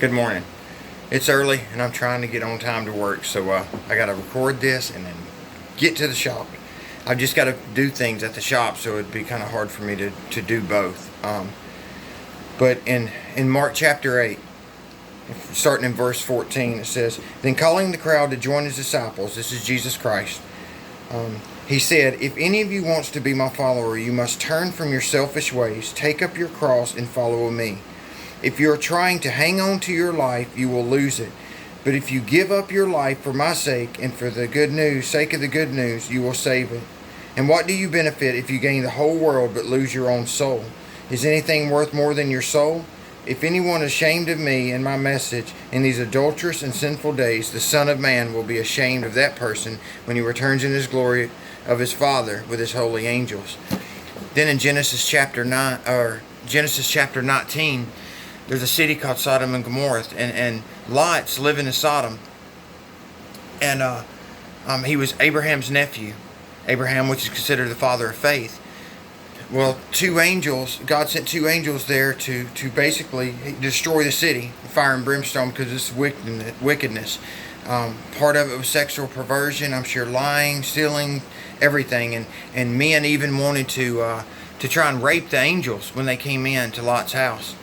Good morning. It's early and I'm trying to get on time to work, so I got to record this and then get to the shop. I've just got to do things at the shop, so it'd be kind of hard for me to do both. But in Mark chapter 8, starting in verse 14, it says, "Then calling the crowd to join his disciples," this is Jesus Christ, he said, "If any of you wants to be my follower, you must turn from your selfish ways, take up your cross, and follow me. If you are trying to hang on to your life, you will lose it. But if you give up your life for my sake and for the good news, sake of the good news, you will save it. And what do you benefit if you gain the whole world but lose your own soul? Is anything worth more than your soul? If anyone is ashamed of me and my message in these adulterous and sinful days, the Son of Man will be ashamed of that person when he returns in his glory of his Father with his holy angels." Then in Genesis chapter 19, there's a city called Sodom and Gomorrah, and Lot's living in Sodom, and he was Abraham's nephew, Abraham, which is considered the father of faith. Well, God sent two angels there to basically destroy the city, fire and brimstone, because it's wickedness. Part of it was sexual perversion, I'm sure, lying, stealing, everything, and men even wanted to try and rape the angels when they came in to Lot's house.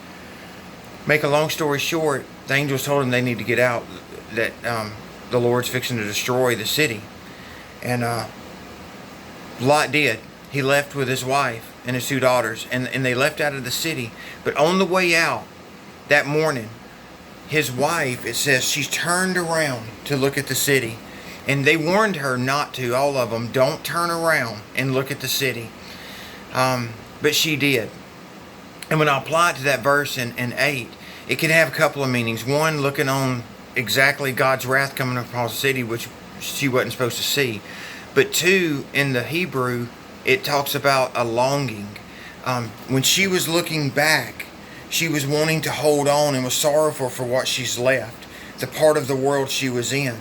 Make a long story short, the angels told him they need to get out, that the Lord's fixing to destroy the city. And Lot did. He left with his wife and his two daughters, and they left out of the city. But on the way out that morning, his wife, it says, she turned around to look at the city. And they warned her not to, all of them, don't turn around and look at the city. But she did. And when I apply it to that verse in 8, it can have a couple of meanings. One, looking on exactly God's wrath coming upon the city, which she wasn't supposed to see. But two, in the Hebrew, it talks about a longing. When she was looking back, she was wanting to hold on and was sorrowful for what she's left, the part of the world she was in.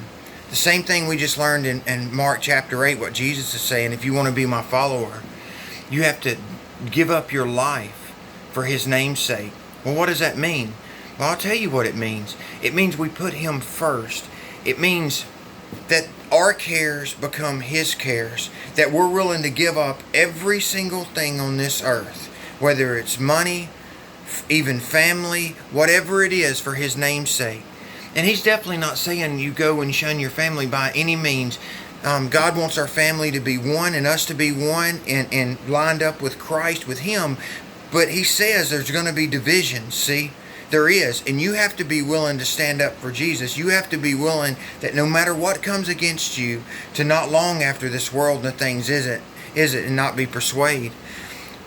The same thing we just learned in Mark chapter 8, what Jesus is saying, if you want to be my follower, you have to give up your life for his name's sake. Well, what does that mean? Well, I'll tell you what it means. It means we put him first. It means that our cares become his cares, that we're willing to give up every single thing on this earth, whether it's money, even family, whatever it is, for his name's sake. And he's definitely not saying you go and shun your family by any means. God wants our family to be one and us to be one and lined up with Christ, with him. But he says there's going to be division, see? There is. And you have to be willing to stand up for Jesus. You have to be willing that no matter what comes against you, to not long after this world and the things is it, and not be persuaded.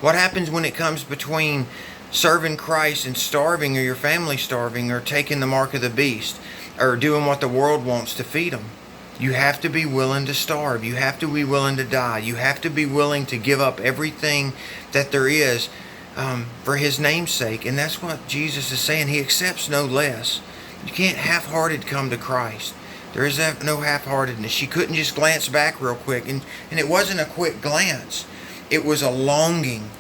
What happens when it comes between serving Christ and starving, or your family starving, or taking the mark of the beast, or doing what the world wants to feed them? You have to be willing to starve. You have to be willing to die. You have to be willing to give up everything that there is for his name's sake. And that's what Jesus is saying. He accepts no less. You can't half-hearted come to Christ. There is no half-heartedness. She couldn't just glance back real quick. And it wasn't a quick glance. It was a longing,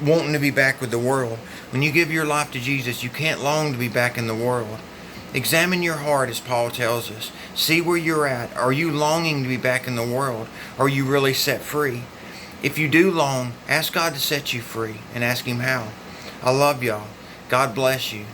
wanting to be back with the world. When you give your life to Jesus, you can't long to be back in the world. Examine your heart, as Paul tells us. See where you're at. Are you longing to be back in the world? Are you really set free? If you do long, ask God to set you free and ask him how. I love y'all. God bless you.